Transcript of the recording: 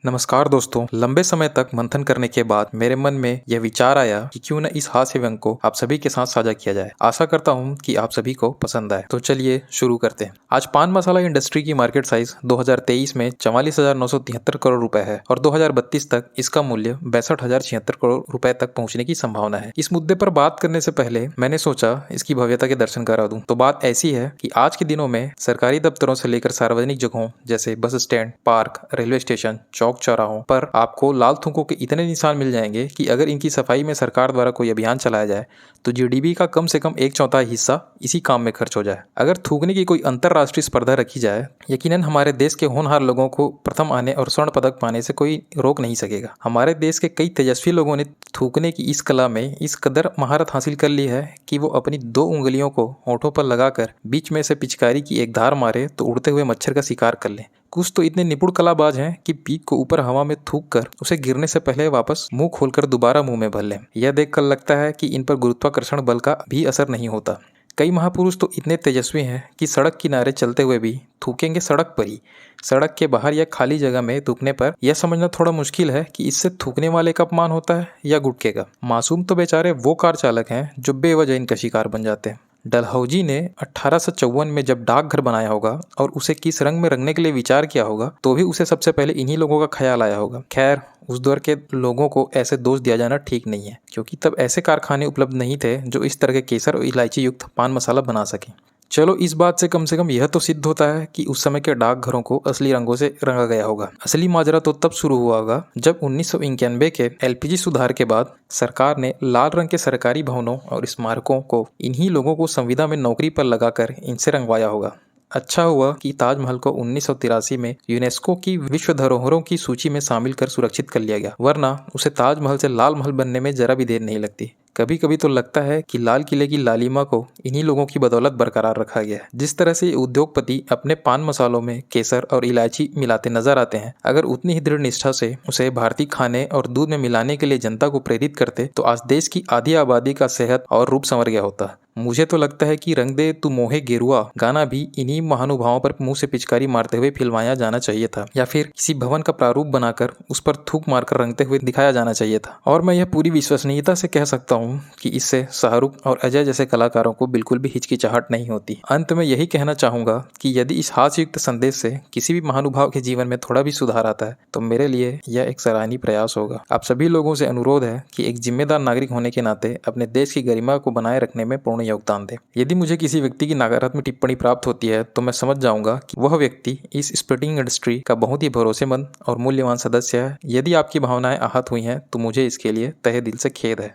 नमस्कार दोस्तों। लंबे समय तक मंथन करने के बाद मेरे मन में यह विचार आया कि क्यों न इस हास्य व्यंग को आप सभी के साथ साझा किया जाए। आशा करता हूं कि आप सभी को पसंद आए। तो चलिए शुरू करते हैं। आज पान मसाला इंडस्ट्री की मार्केट साइज 2023 में 44,973 करोड़ रुपए है और 2032 तक इसका मूल्य 62,076 करोड़ रुपए तक पहुंचने की संभावना है। इस मुद्दे पर बात करने से पहले मैंने सोचा इसकी भव्यता के दर्शन करा दूं। तो बात ऐसी है कि आज के दिनों में सरकारी दफ्तरों से लेकर सार्वजनिक जगहों जैसे bus stand, park, railway station, चौक चौराहों पर आपको लाल थूकों के इतने निशान मिल जाएंगे कि अगर इनकी सफाई में सरकार द्वारा कोई अभियान चलाया जाए तो जीडीपी का कम से कम 1/4 हिस्सा इसी काम में खर्च हो जाए। अगर थूकने की कोई अंतरराष्ट्रीय स्पर्धा रखी जाए, यकीनन हमारे देश के होनहार लोगों को प्रथम आने और स्वर्ण पदक पाने से कोई रोक नहीं सकेगा। हमारे देश के कई तेजस्वी लोगों ने थूकने की इस कला में इस कदर महारत हासिल कर ली है कि वो अपनी 2 उंगलियों को होठों पर लगाकर बीच में से पिचकारी की एक धार मारे तो उड़ते हुए मच्छर का शिकार कर ले। कुछ तो इतने निपुण कलाबाज हैं कि पीक को ऊपर हवा में थूक कर उसे गिरने से पहले वापस मुंह खोलकर दोबारा मुंह में भर लें। यह देखकर लगता है कि इन पर गुरुत्वाकर्षण बल का भी असर नहीं होता। कई महापुरुष तो इतने तेजस्वी हैं कि सड़क किनारे चलते हुए भी थूकेंगे सड़क पर ही। सड़क के बाहर या खाली जगह में थूकने पर यह समझना थोड़ा मुश्किल है कि इससे थूकने वाले का अपमान होता है या गुटके का। मासूम तो बेचारे वो कार चालक हैं जो बेवजह इनका शिकार बन जाते हैं। डलहौजी ने 1854 में जब डाकघर बनाया होगा और उसे किस रंग में रंगने के लिए विचार किया होगा तो भी उसे सबसे पहले इन्हीं लोगों का ख्याल आया होगा। खैर, उस दौर के लोगों को ऐसे दोष दिया जाना ठीक नहीं है, क्योंकि तब ऐसे कारखाने उपलब्ध नहीं थे जो इस तरह के केसर और इलायची युक्त पान मसाला बना सकें। चलो, इस बात से कम यह तो सिद्ध होता है कि उस समय के डाकघरों को असली रंगों से रंगा गया होगा। असली माजरा तो तब शुरू हुआ होगा जब 1991 के एलपीजी सुधार के बाद सरकार ने लाल रंग के सरकारी भवनों और स्मारकों को इन्हीं लोगों को संविदा में नौकरी पर लगाकर इनसे रंगवाया होगा। अच्छा हुआ कि ताजमहल को 1983 में यूनेस्को की विश्व धरोहरों की सूची में शामिल कर सुरक्षित कर लिया गया, वरना उसे ताजमहल से लाल महल बनने में जरा भी देर नहीं लगती। कभी कभी तो लगता है कि लाल किले की लालिमा को इन्हीं लोगों की बदौलत बरकरार रखा गया है। जिस तरह से उद्योगपति अपने पान मसालों में केसर और इलायची मिलाते नजर आते हैं, अगर उतनी ही दृढ़ निष्ठा से उसे भारतीय खाने और दूध में मिलाने के लिए जनता को प्रेरित करते तो आज देश की आधी आबादी का सेहत और रूप संवर गया होता। मुझे तो लगता है कि रंग दे तू मोहे गेरुआ गाना भी इन्हीं महानुभावों पर मुंह से पिचकारी मारते हुए फिल्माया जाना चाहिए था, या फिर किसी भवन का प्रारूप बनाकर उस पर थूक मारकर रंगते हुए दिखाया जाना चाहिए था। और मैं यह पूरी विश्वसनीयता से कह सकता हूँ कि इससे शाहरुख और अजय जैसे कलाकारों को बिल्कुल भी हिचकिचाहट नहीं होती। अंत में यही कहना चाहूंगा कि यदि इस हास्ययुक्त संदेश से किसी भी महानुभाव के जीवन में थोड़ा भी सुधार आता है तो मेरे लिए यह एक सराहनीय प्रयास होगा। आप सभी लोगों से अनुरोध है कि एक जिम्मेदार नागरिक होने के नाते अपने देश की गरिमा को बनाए रखने में पूर्ण योगदान दें। यदि मुझे किसी व्यक्ति की नकारात्मक टिप्पणी प्राप्त होती है तो मैं समझ जाऊंगा कि वह व्यक्ति इस स्प्लिटिंग इंडस्ट्री का बहुत ही भरोसेमंद और मूल्यवान सदस्य है। यदि आपकी भावनाएं आहत हुई हैं तो मुझे इसके लिए तहे दिल से खेद है।